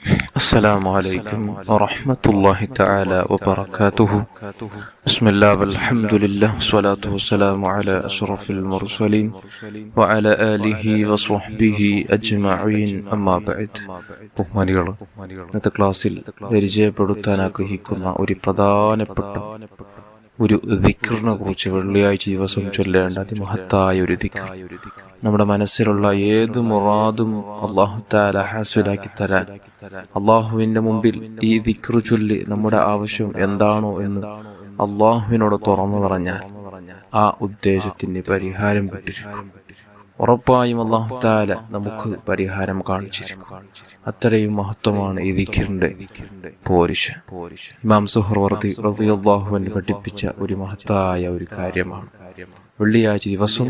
السلام عليكم ورحمة الله تعالى وبركاته. بسم الله والحمد لله والصلاة والسلام على أشرف المرسلين وعلى آله وصحبه أجمعين أما بعد. ബഹുമാനികളെ, ഇന്നത്തെ ക്ലാസ്സിൽ പരിചയപ്പെടുത്താൻ ആഗ്രഹിക്കുന്ന ഒരു പ്രധാനപ്പെട്ട ഒരു ദിക്റിനെ കുറിച്ച് വെള്ളിയാഴ്ച ദിവസം ചൊല്ലേണ്ട അതിമഹത്തായ ഒരു ദിക്ർ. നമ്മുടെ മനസ്സിലുള്ള ഏത് മുറാദും അല്ലാഹു തആല ഹാസിലാക്കി തരാൻ അള്ളാഹുവിന്റെ മുമ്പിൽ ഈ ദിക്ർ ചൊല്ലി നമ്മുടെ ആവശ്യം എന്താണോ എന്ന് അള്ളാഹുവിനോട് തുറന്നു പറഞ്ഞാൽ ആ ഉദ്ദേശത്തിന് പരിഹാരം കിട്ടിയിരിക്കും. ഉറപ്പായും അല്ലാഹു തആല നമുക്ക് പരിഹാരം കാണിച്ചിരിക്കും. അത്രയും മഹത്വമാണ് ഈ ദിക്റിന്റെ പോരിശ. ഇമാം സുഹ്റവർദി റളിയല്ലാഹു അൻഹു പഠിപ്പിച്ച ഒരു മഹത്തായ ഒരു കാര്യമാണ്. വെള്ളിയാഴ്ച ദിവസം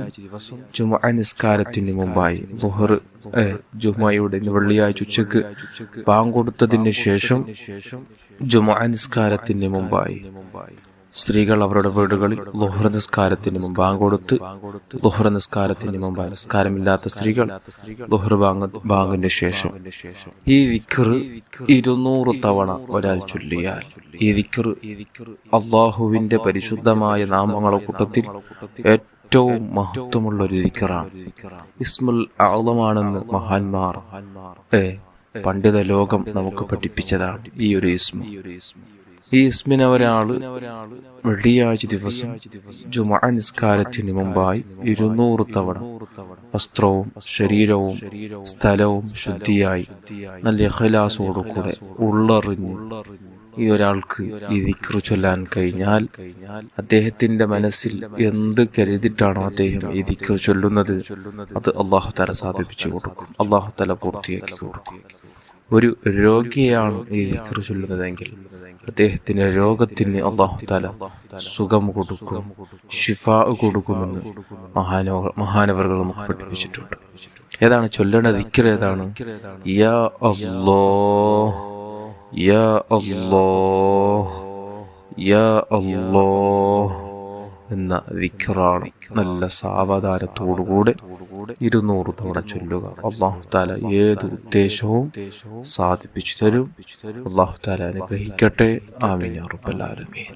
ജുമുഅ നിസ്കാരത്തിന് മുമ്പായി ജുമുഅയുടെ വെള്ളിയാഴ്ച ഉച്ചക്ക് ബാങ്ക് കൊടുത്തതിന് ശേഷം ജുമുഅ നിസ്കാരത്തിന് മുമ്പായി സ്ത്രീകൾ അവരുടെ വീടുകളിൽ ളുഹ്ർ നിസ്കാരത്തിന് മുമ്പ് ബാങ്ക് കൊടുത്ത് ളുഹ്ർ നിസ്കാരത്തിന് മുമ്പായി നിസ്കാരമില്ലാത്ത സ്ത്രീകൾ ളുഹ്ർ ബാങ്കിന് ശേഷം ഈ ദിക്ർ 200 തവണ ഒരാൾ ചൊല്ലിയാൽ ഈ ദിക്ർ അള്ളാഹുവിന്റെ പരിശുദ്ധമായ നാമങ്ങളുടെ കൂട്ടത്തിൽ ഏറ്റവും മഹത്വമുള്ള ഒരു ദിക്റാണ്. ഇസ്മുൽ അഅ്ളമാണെന്ന് മഹാന്മാർ പണ്ഡിത ലോകം നമുക്ക് പഠിപ്പിച്ചതാണ് ഈ ഒരു ഇസ്മ. ഈ ഇസ്മിനെ ഒരാള് വെള്ളിയാഴ്ച ദിവസം ജുമുഅ നിസ്കാരത്തിന് മുമ്പായി 200 തവണ വസ്ത്രവും ശരീരവും സ്ഥലവും ശുദ്ധിയായി നല്ല ഇഖ്ലാസോടുകൂടെ ഉള്ളറിഞ്ഞ് ഈ ഒരാൾക്ക് ഈ ദിക്ർ ചൊല്ലാൻ കഴിഞ്ഞാൽ അദ്ദേഹത്തിന്റെ മനസ്സിൽ എന്ത് കരുതിയിട്ടാണോ അദ്ദേഹം ഈ ദിക്ർ ചൊല്ലുന്നത് അത് അല്ലാഹു തആല സാധിപ്പിച്ചു കൊടുക്കും. അല്ലാഹു തആല പൂർത്തിയാക്കി കൊടുക്കും. ഒരു രോഗിയാണ് ഈ ദിക്ർ ചൊല്ലുന്നതെങ്കിൽ അദ്ദേഹത്തിന്റെ രോഗത്തിന് അല്ലാഹു തആല സുഖം കൊടുക്കും, ശിഫാ കൊടുക്കുമെന്ന് മഹാനവറുകൾ നമുക്ക് പഠിപ്പിച്ചിട്ടുണ്ട്. ഏതാണ് ചൊല്ലേണ്ട ദിക്ർ? ഏതാണ്? യാ അല്ലാഹ് യാ അല്ലാഹ് യാ അല്ലാഹ് എന്ന ദിക്റാണ്. നല്ല സാവധാനത്തോടുകൂടെ 200 തവണ ചൊല്ലുക. അല്ലാഹു തആല ഏത് ഉദ്ദേശവും സാധിപ്പിച്ചു തരും. അല്ലാഹു തആല അനുഗ്രഹിക്കട്ടെ. ആമീൻ യാ റബ്ബൽ ആലമീൻ.